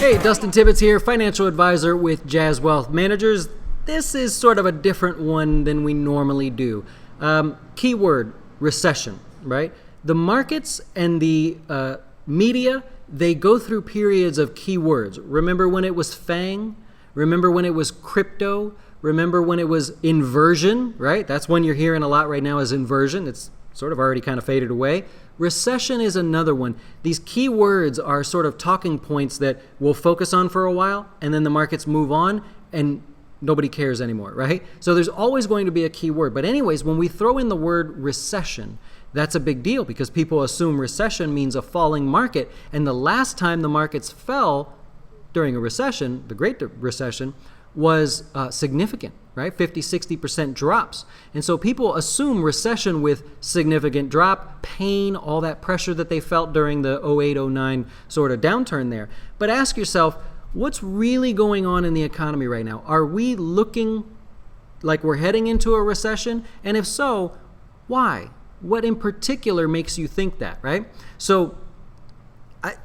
Hey, Dustin Tibbetts here, financial advisor with Jazz Wealth Managers. This is sort of a different one than we normally do. Keyword, recession, right? The markets and the media, they go through periods of keywords. Remember when it was FANG? Remember when it was crypto? Remember when it was inversion, right? That's one you're hearing a lot right now is inversion. It's sort of already kind of faded away. Recession is another one. These keywords are sort of talking points that we'll focus on for a while, and then the markets move on, and nobody cares anymore, right? So there's always going to be a keyword. But anyways, when we throw in the word recession, that's a big deal because people assume recession means a falling market. And the last time the markets fell during a recession, the Great Recession, was significant, right? 50-60% drops. And so people assume recession with significant drop, pain, all that pressure that they felt during the 08-09 sort of downturn there. But ask yourself, what's really going on in the economy right now? Are we looking like we're heading into a recession? And if so, why? What in particular makes you think that, right? So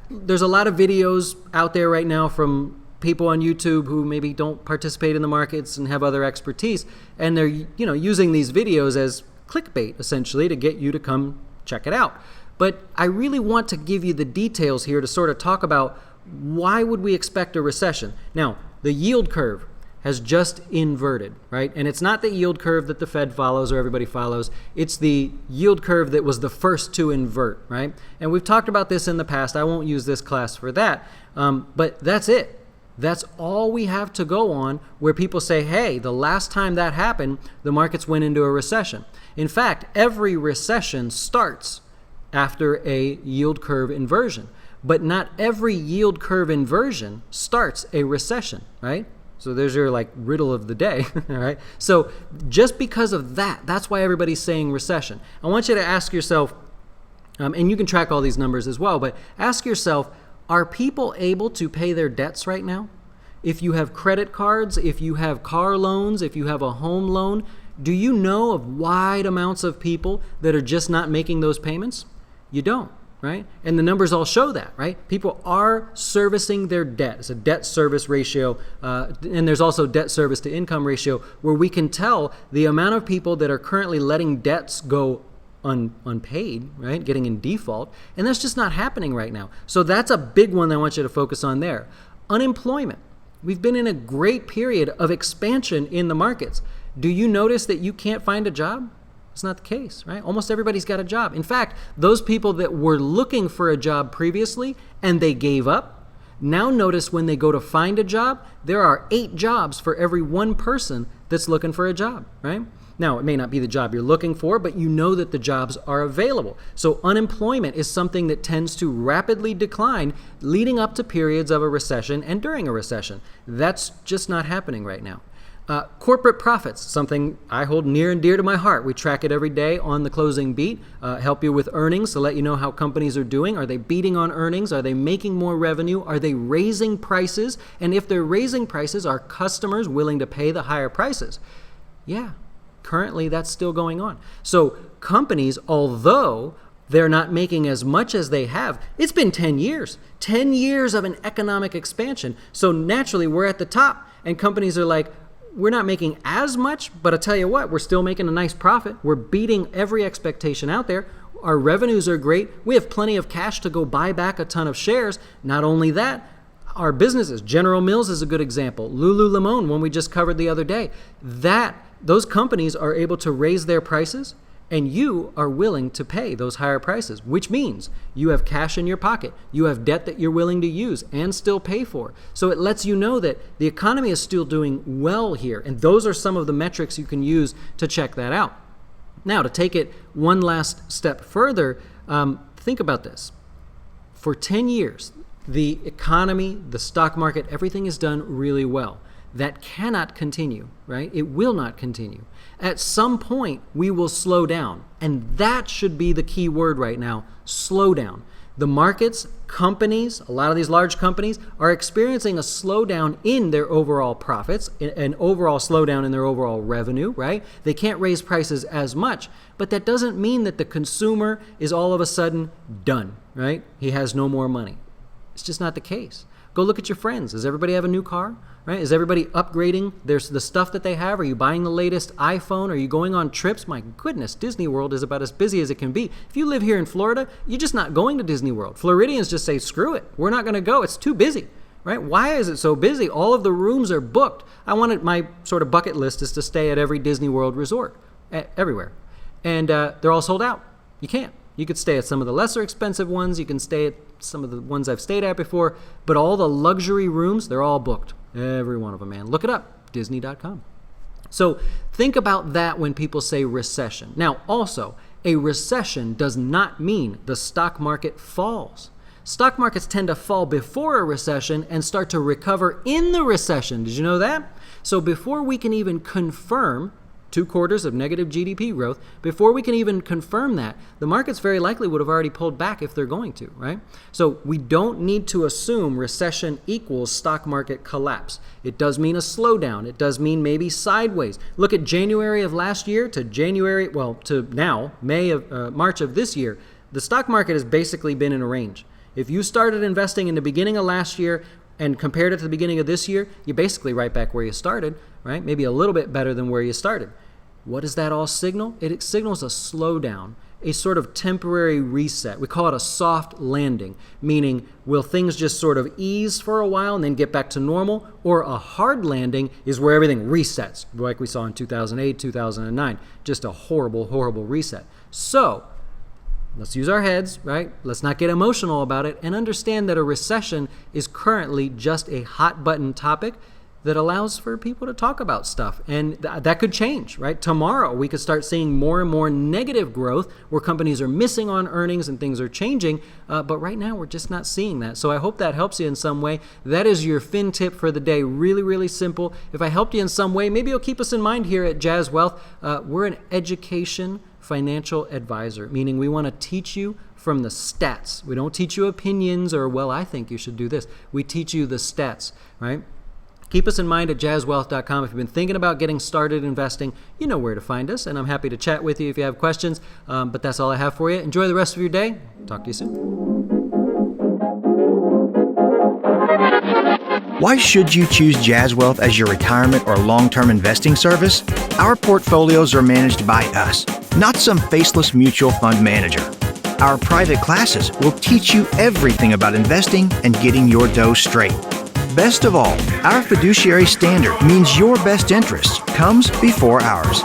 there's a lot of videos out there right now from people on YouTube who maybe don't participate in the markets and have other expertise, and they're using these videos as clickbait essentially to get you to come check it out. But I really want to give you the details here to sort of talk about why would we expect a recession. Now, the yield curve has just inverted, right? And it's not the yield curve that the Fed follows or everybody follows. It's the yield curve that was the first to invert, right? And we've talked about this in the past. I won't use this class for that, but that's it. That's all we have to go on where people say, hey, the last time that happened, the markets went into a recession. In fact, every recession starts after a yield curve inversion, but not every yield curve inversion starts a recession, right? So there's your riddle of the day, all right? So just because of that, that's why everybody's saying recession. I want you to ask yourself, and you can track all these numbers as well, but ask yourself, are people able to pay their debts right now? If you have credit cards, if you have car loans, if you have a home loan, do you know of wide amounts of people that are just not making those payments? You don't, right? And the numbers all show that, right? People are servicing their debt. It's a debt service ratio, and there's also debt service to income ratio, where we can tell the amount of people that are currently letting debts go unpaid, right? Getting in default. And that's just not happening right now. So that's a big one that I want you to focus on there. Unemployment. We've been in a great period of expansion in the markets. Do you notice that you can't find a job? It's not the case, right? Almost everybody's got a job. In fact, those people that were looking for a job previously and they gave up, now notice when they go to find a job, there are 8 jobs for every one person that's looking for a job, right? Now, it may not be the job you're looking for, but you know that the jobs are available. So unemployment is something that tends to rapidly decline leading up to periods of a recession and during a recession. That's just not happening right now. Corporate profits, something I hold near and dear to my heart. We track it every day on the closing beat, help you with earnings to let you know how companies are doing. Are they beating on earnings? Are they making more revenue? Are they raising prices? And if they're raising prices, are customers willing to pay the higher prices? Yeah. Currently, that's still going on. So companies, although they're not making as much as they have, it's been 10 years of an economic expansion. So naturally, we're at the top, and companies are like, we're not making as much, but I tell you what, we're still making a nice profit. We're beating every expectation out there. Our revenues are great. We have plenty of cash to go buy back a ton of shares. Not only that, our businesses, General Mills is a good example. Lululemon, one we just covered the other day, those companies are able to raise their prices, and you are willing to pay those higher prices, which means you have cash in your pocket. You have debt that you're willing to use and still pay for. So it lets you know that the economy is still doing well here, and those are some of the metrics you can use to check that out. Now, to take it one last step further, think about this. For 10 years, the economy, the stock market, everything is done really well. That cannot continue, right? It will not continue. At some point, we will slow down. And that should be the key word right now, slow down. The markets, companies, a lot of these large companies are experiencing a slowdown in their overall profits, an overall slowdown in their overall revenue, right? They can't raise prices as much, but that doesn't mean that the consumer is all of a sudden done, right? He has no more money. It's just not the case. Go look at your friends. Does everybody have a new car? Right? Is everybody upgrading the stuff that they have? Are you buying the latest iPhone? Are you going on trips? My goodness, Disney World is about as busy as it can be. If you live here in Florida, you're just not going to Disney World. Floridians just say, screw it. We're not going to go. It's too busy. Right? Why is it so busy? All of the rooms are booked. My sort of bucket list is to stay at every Disney World resort, everywhere. And they're all sold out. You can't. You could stay at some of the lesser expensive ones. You can stay at some of the ones I've stayed at before. But all the luxury rooms, they're all booked. Every one of them, man. Look it up, Disney.com. So think about that when people say recession. Now, also, a recession does not mean the stock market falls. Stock markets tend to fall before a recession and start to recover in the recession. Did you know that? So before we can even confirm 2 quarters of negative GDP growth, before we can even confirm that, the markets very likely would have already pulled back if they're going to, right? So we don't need to assume recession equals stock market collapse. It does mean a slowdown. It does mean maybe sideways. Look at January of last year to to now, March of this year. The stock market has basically been in a range. If you started investing in the beginning of last year and compared it to the beginning of this year, you're basically right back where you started, right? Maybe a little bit better than where you started. What does that all signal? It signals a slowdown, a sort of temporary reset. We call it a soft landing, meaning will things just sort of ease for a while and then get back to normal? Or a hard landing is where everything resets, like we saw in 2008, 2009. Just a horrible, horrible reset. So let's use our heads, right? Let's not get emotional about it and understand that a recession is currently just a hot button topic that allows for people to talk about stuff. And that could change, right? Tomorrow, we could start seeing more and more negative growth where companies are missing on earnings and things are changing. But right now, we're just not seeing that. So I hope that helps you in some way. That is your fin tip for the day. Really, really simple. If I helped you in some way, maybe you'll keep us in mind here at Jazz Wealth. We're an education financial advisor, meaning we want to teach you from the stats. We don't teach you opinions or, well, I think you should do this. We teach you the stats, right? Keep us in mind at jazzwealth.com. If you've been thinking about getting started investing, you know where to find us, and I'm happy to chat with you if you have questions. But that's all I have for you. Enjoy the rest of your day. Talk to you soon. Why should you choose Jazz Wealth as your retirement or long-term investing service? Our portfolios are managed by us, not some faceless mutual fund manager. Our private classes will teach you everything about investing and getting your dough straight. Best of all, our fiduciary standard means your best interest comes before ours.